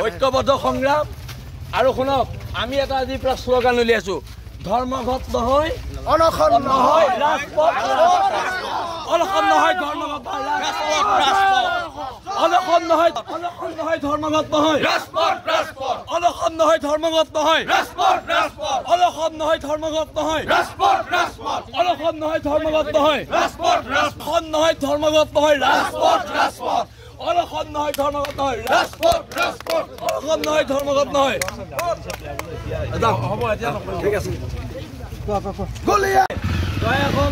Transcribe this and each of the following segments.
ঐক্যবদ্ধ সংগ্ৰাম আৰু শুনক আমি এটা আজিৰ পৰা শ্লোগান উলিয়াইছো ধৰ্মঘট নহয় অনশন নহয় ৰাজপথ অনশন নহয় ধৰ্মঘট ৰাজপথ অনশন নহয় ধৰ্মঘট নহয় ৰাজপথ অনশন নহয় ধৰ্মঘট নহয় ৰাজপথ অনশন নহয় ধৰ্মঘট নহয় ৰাজপথ অনশন নহয় ধৰ্মঘট নহয় ৰাজপথ অনশন নহয় ধৰ্মঘট নহয় ৰাজপথ অনশন নহয় ধৰ্মঘট নহয় ৰাজপথ অনশন নহয় ধৰ্মঘট নহয় হ'ব এতিয়া ঠিক আছে গলিয়া জয় এখন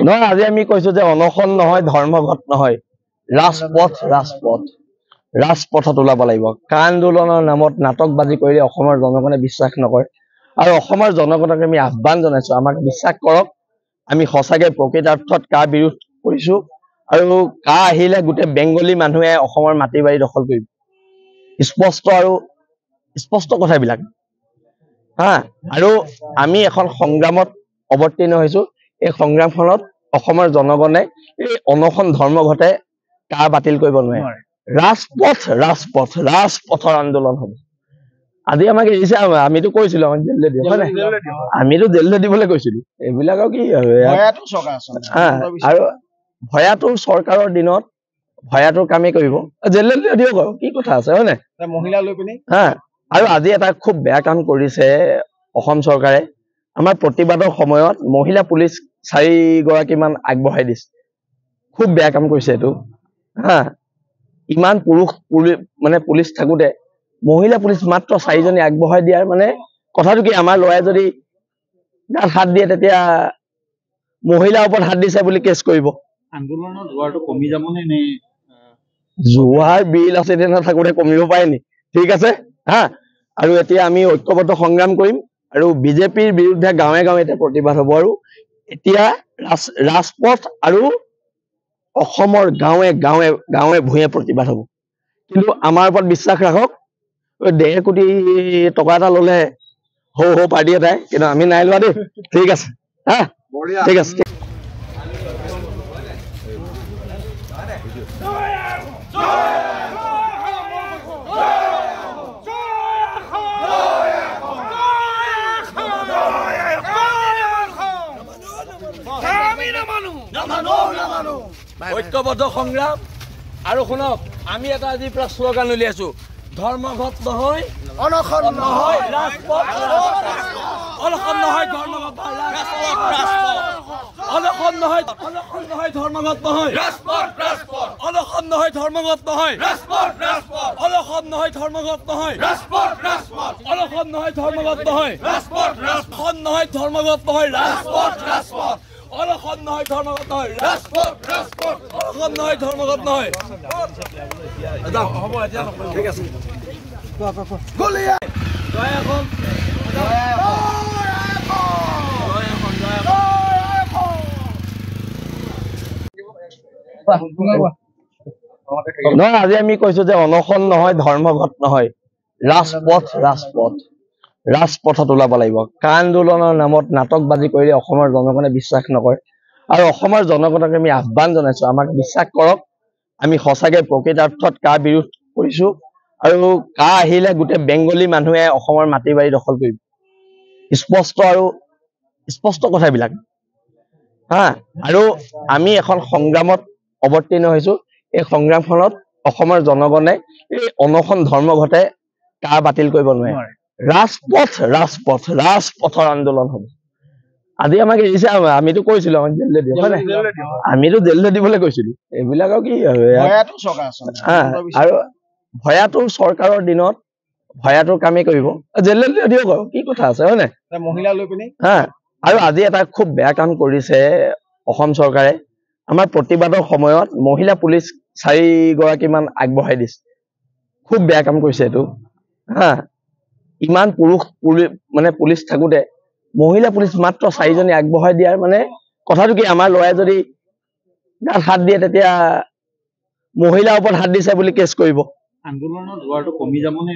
নহয় আজি আমি কৈছো যে অনশন নহয় ধৰ্মঘট নহয় ৰাজপথত ওলাব লাগিব কা আন্দোলনৰ নামত নাটকবাজি কৰিলে অসমৰ জনগণে বিশ্বাস নকৰে আৰু অসমৰ জনগণক আমি আহ্বান জনাইছো আমাক বিশ্বাস কৰক আমি সঁচাকৈ প্ৰকৃতাৰ্থত কা বিৰোধ কৰিছো আৰু কা আহিলে গোটেই বেংগলী মানুহে অসমৰ মাটি বাৰী দখল কৰিব স্পষ্ট কথাবিলাক হা আৰু আমি এখন সংগ্ৰামত অৱতীৰ্ণ হৈছো এই সংগ্ৰামখনত অসমৰ জনগণে এই অনশন ধৰ্মঘটে কা বাতিল কৰিব নোৱাৰে ৰাজপথৰ আন্দোলন হ'ব আজি আমাক এৰিছে আমিতো কৈছিলো আমাক জেললৈ দিয়ক হয় নাই আমিতো জেললৈ দিবলৈ কৈছিলো এইবিলাক আৰু কি আৰু ভয়াতুৰ চৰকাৰৰ দিনত ভয়াতুৰ কামেই কৰিব জেললৈ দিয়ক আৰু কি কথা আছে হয় নাই মহিলা লৈ পিনি হা আৰু আজি এটা খুব বেয়া কাম কৰিছে অসম চৰকাৰে আমাৰ প্ৰতিবাদৰ সময়ত মহিলা পুলিচ 4গৰাকীমান আগবঢ়াই দিছে খুব বেয়া কাম কৰিছে এইটো হা ইমান পুৰুষ পুলিচ থাকোতে মহিলা পুলিচ মাত্ৰ 4জনী আগবঢ়াই দিয়াৰ মানে কথাটো কি আমাৰ ল'ৰাই যদি গাত হাত দিয়ে তেতিয়া মহিলাৰ ওপৰত হাত দিছে বুলি কেছ কৰিব আন্দোলনৰ জোৱাৰটো কমি যাব নে জোৱাৰ বিল আছে তেনে থাকোতে কমিব পাৰে নি ঠিক আছে হা আৰু এতিয়া আমি ঐক্যবদ্ধ সংগ্ৰাম কৰিম আৰু বিজেপিৰ বিৰুদ্ধে গাঁৱে গাঁৱে এতিয়া প্ৰতিবাদ হ'ব আৰু এতিয়া ৰাজপথ আৰু অসমৰ গাঁৱে ভূঞে প্ৰতিবাদ হ'ব কিন্তু আমাৰ ওপৰত বিশ্বাস ৰাখক 1.5 কোটি টকা এটা ললে হৌ পাৰ্টি এটাই কিন্তু আমি নাই লোৱা দেই ঠিক আছে হা ঠিক আছে ঐক্যবদ্ধ সংগ্ৰাম আৰু শুনক আমি এটা আজিৰ পৰা শ্লোগান উলিয়াইছো ধৰ্মঘট নহয় অনশন নহয় ৰাজপথ অনশন নহয় ধৰ্মঘট অনশন নহয় ধৰ্মঘট নহয় ৰাজপথ অনশন নহয় ধৰ্মঘট নহয় ৰাজপথ অনশন নহয় ধৰ্মঘট নহয় ৰাজপথ অনশন নহয় ধৰ্মঘট নহয় ৰাজপথ অনশন নহয় ধৰ্মঘট নহয় ৰাজপথ অনশন নহয় ধৰ্মঘট নহয় ৰাজপথ অনশন নহয় ধৰ্মঘট নহয় হ'ব এতিয়া ঠিক আছে গলিয়া জয় এখন নহয় আজি আমি কৈছো যে অনশন নহয় ধৰ্মঘট নহয় ৰাজপথত ওলাব লাগিব কা আন্দোলনৰ নামত নাটকবাজি কৰিলে অসমৰ জনগণে বিশ্বাস নকৰে আৰু অসমৰ জনগণক আমি আহ্বান জনাইছো আমাক বিশ্বাস কৰক আমি সঁচাকৈ প্ৰকৃতাৰ্থত কা বিৰোধ কৰিছো আৰু কা আহিলে গোটেই বেংগলী মানুহে অসমৰ মাটি বাৰী দখল কৰিব স্পষ্ট কথাবিলাক হা আৰু আমি এখন সংগ্ৰামত অৱতীৰ্ণ হৈছো এই সংগ্ৰামখনত অসমৰ জনগণে এই অনশন ধৰ্মঘটে কা বাতিল কৰিব নোৱাৰে ৰাজপথৰ আন্দোলন হ'ব আজি আমাক এৰিছে আমিতো কৈছিলো আমাক জেললৈ দিয়ক হয় নাই আমিতো জেললৈ দিবলৈ কৈছিলো এইবিলাক আৰু কি আৰু ভয়াতুৰ চৰকাৰৰ দিনত ভয়াতুৰ কামেই কৰিব জেললৈ দিয়ক আৰু কি কথা আছে হয় নাই মহিলা লৈ পিনি হা আৰু আজি এটা খুব বেয়া কাম কৰিছে অসম চৰকাৰে আমাৰ প্ৰতিবাদৰ সময়ত মহিলা পুলিচ 4গৰাকীমান আগবঢ়াই দিছে খুব বেয়া কাম কৰিছে এইটো হা ইমান পুৰুষ পুলিচ থাকোতে মহিলা পুলিচ মাত্ৰ 4জনী আগবঢ়াই দিয়াৰ মানে কথাটো কি, আমাৰ ল'ৰাই যদি গাত হাত দিয়ে তেতিয়া মহিলাৰ ওপৰত হাত দিছে বুলি কেছ কৰিব। আন্দোলনৰ জোৱাৰটো কমি যাব নে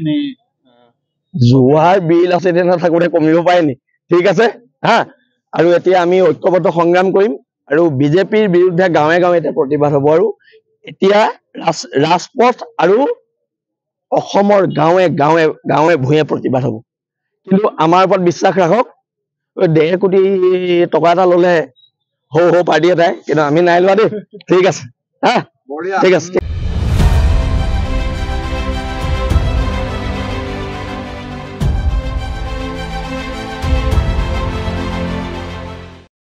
জোৱাৰ বিল আছে নাথাকোতে কমিব পাৰে নি? ঠিক আছে হা। আৰু এতিয়া আমি ঐক্যবদ্ধ সংগ্ৰাম কৰিম আৰু বিজেপিৰ বিৰুদ্ধে গাঁৱে গাঁৱে এতিয়া প্ৰতিবাদ হ'ব। আৰু এতিয়া ৰাজপথ আৰু অসমৰ গাঁৱে গাঁৱে গাঁৱে ভূঞে প্ৰতিবাদ হ'ব। কিন্তু আমাৰ ওপৰত বিশ্বাস ৰাখক, 1.5 কোটি টকা এটা ল'লে সৌ পাৰ্টি এটাই, কিন্তু আমি নাই লোৱা দেই। ঠিক আছে হা, ঠিক আছে।